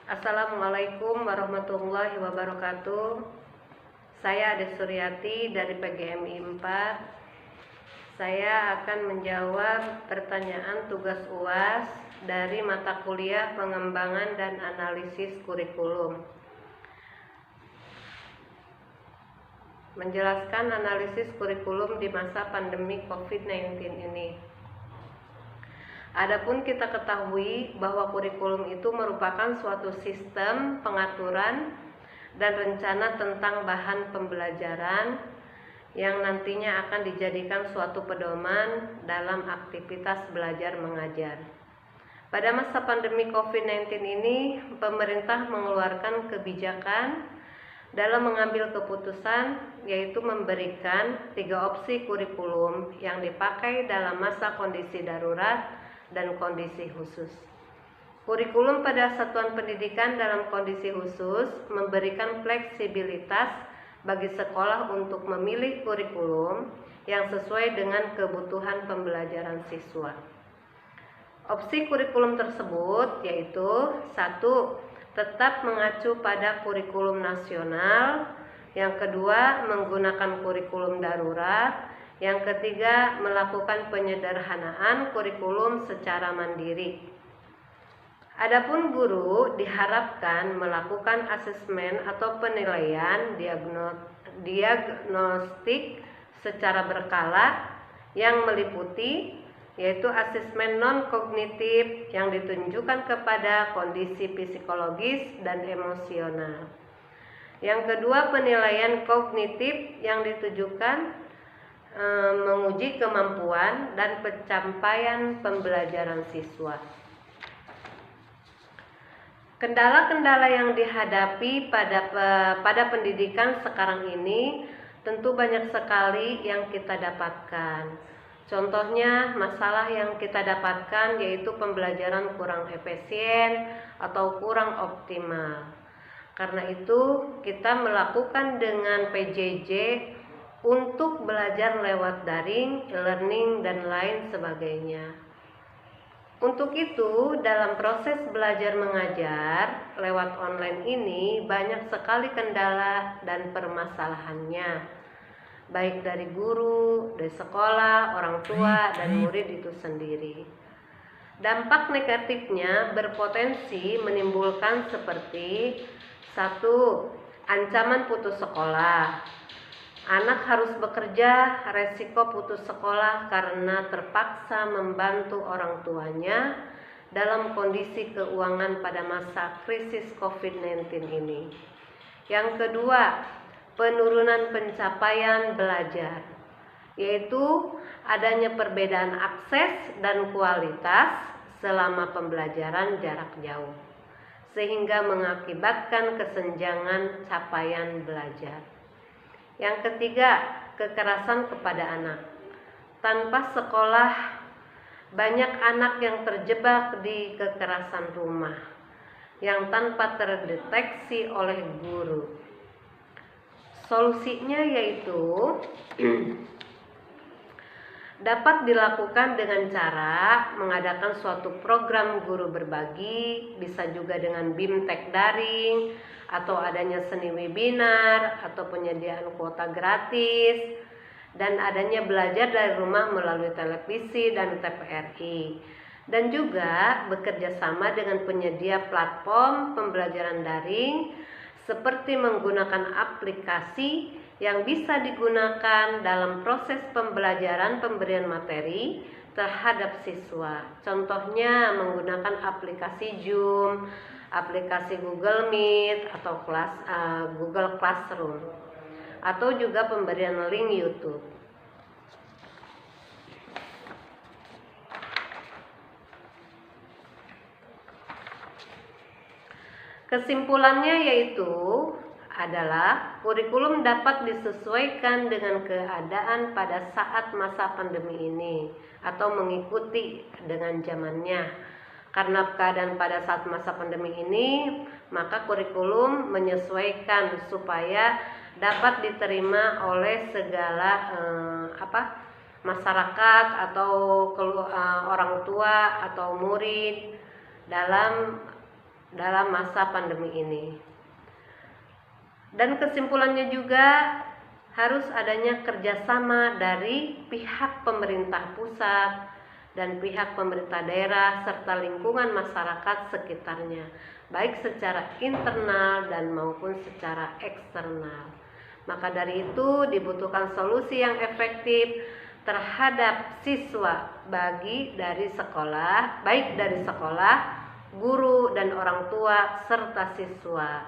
Assalamualaikum warahmatullahi wabarakatuh. Saya Ade Suryati dari PGMI 4. Saya akan menjawab pertanyaan tugas UAS dari mata kuliah pengembangan dan analisis kurikulum. Menjelaskan analisis kurikulum di masa pandemi COVID-19 ini. Adapun kita ketahui bahwa kurikulum itu merupakan suatu sistem pengaturan dan rencana tentang bahan pembelajaran yang nantinya akan dijadikan suatu pedoman dalam aktivitas belajar mengajar. Pada masa pandemi COVID-19 ini, pemerintah mengeluarkan kebijakan dalam mengambil keputusan, yaitu memberikan 3 opsi kurikulum yang dipakai dalam masa kondisi darurat dan kondisi khusus. Kurikulum pada satuan pendidikan dalam kondisi khusus memberikan fleksibilitas bagi sekolah untuk memilih kurikulum yang sesuai dengan kebutuhan pembelajaran siswa. Opsi kurikulum tersebut yaitu 1. Tetap mengacu pada kurikulum nasional. Yang kedua, menggunakan kurikulum darurat. Yang ketiga, melakukan penyederhanaan kurikulum secara mandiri. Adapun guru diharapkan melakukan asesmen atau penilaian diagnostik secara berkala yang meliputi yaitu asesmen non-kognitif yang ditunjukkan kepada kondisi psikologis dan emosional. Yang kedua, penilaian kognitif yang ditujukan menguji kemampuan dan pencapaian pembelajaran siswa. Kendala-kendala yang dihadapi pada pendidikan sekarang ini tentu banyak sekali yang kita dapatkan. Contohnya, masalah yang kita dapatkan yaitu pembelajaran kurang efisien atau kurang optimal. Karena itu, kita melakukan dengan PJJ untuk belajar lewat daring, e-learning, dan lain sebagainya. Untuk itu, dalam proses belajar mengajar lewat online ini banyak sekali kendala dan permasalahannya, baik dari guru, dari sekolah, orang tua, dan murid itu sendiri. Dampak negatifnya berpotensi menimbulkan seperti 1. Ancaman putus sekolah. Anak harus bekerja, resiko putus sekolah karena terpaksa membantu orang tuanya dalam kondisi keuangan pada masa krisis COVID-19 ini. Yang kedua, penurunan pencapaian belajar, yaitu adanya perbedaan akses dan kualitas selama pembelajaran jarak jauh, sehingga mengakibatkan kesenjangan capaian belajar. Yang ketiga, kekerasan kepada anak. Tanpa sekolah, banyak anak yang terjebak di kekerasan rumah yang tanpa terdeteksi oleh guru. Solusinya yaitu dapat dilakukan dengan cara mengadakan suatu program guru berbagi, bisa juga dengan BIMTEK daring, atau adanya seni webinar, atau penyediaan kuota gratis, dan adanya belajar dari rumah melalui televisi dan TVRI. Dan juga bekerja sama dengan penyedia platform pembelajaran daring, seperti menggunakan aplikasi yang bisa digunakan dalam proses pembelajaran pemberian materi terhadap siswa. Contohnya menggunakan aplikasi Zoom, aplikasi Google Meet, atau Google Classroom, atau juga pemberian link YouTube. Kesimpulannya yaitu adalah kurikulum dapat disesuaikan dengan keadaan pada saat masa pandemi ini atau mengikuti dengan zamannya. Karena keadaan pada saat masa pandemi ini, maka kurikulum menyesuaikan supaya dapat diterima oleh segala masyarakat atau orang tua atau murid dalam masa pandemi ini. Dan kesimpulannya juga harus adanya kerjasama dari pihak pemerintah pusat dan pihak pemerintah daerah serta lingkungan masyarakat sekitarnya, baik secara internal dan maupun secara eksternal. Maka dari itu dibutuhkan solusi yang efektif terhadap siswa baik dari sekolah, guru dan orang tua serta siswa,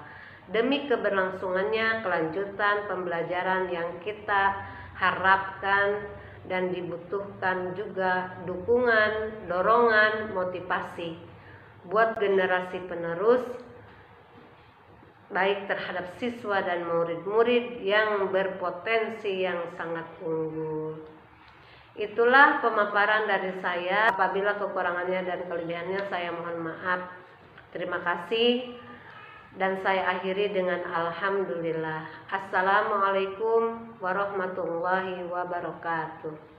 demi keberlangsungannya kelanjutan pembelajaran yang kita harapkan, dan dibutuhkan juga dukungan, dorongan, motivasi buat generasi penerus baik terhadap siswa dan murid-murid yang berpotensi yang sangat unggul. Itulah pemaparan dari saya. Apabila kekurangannya dan kelebihannya saya mohon maaf. Terima kasih. Dan saya akhiri dengan alhamdulillah. Assalamualaikum warahmatullahi wabarakatuh.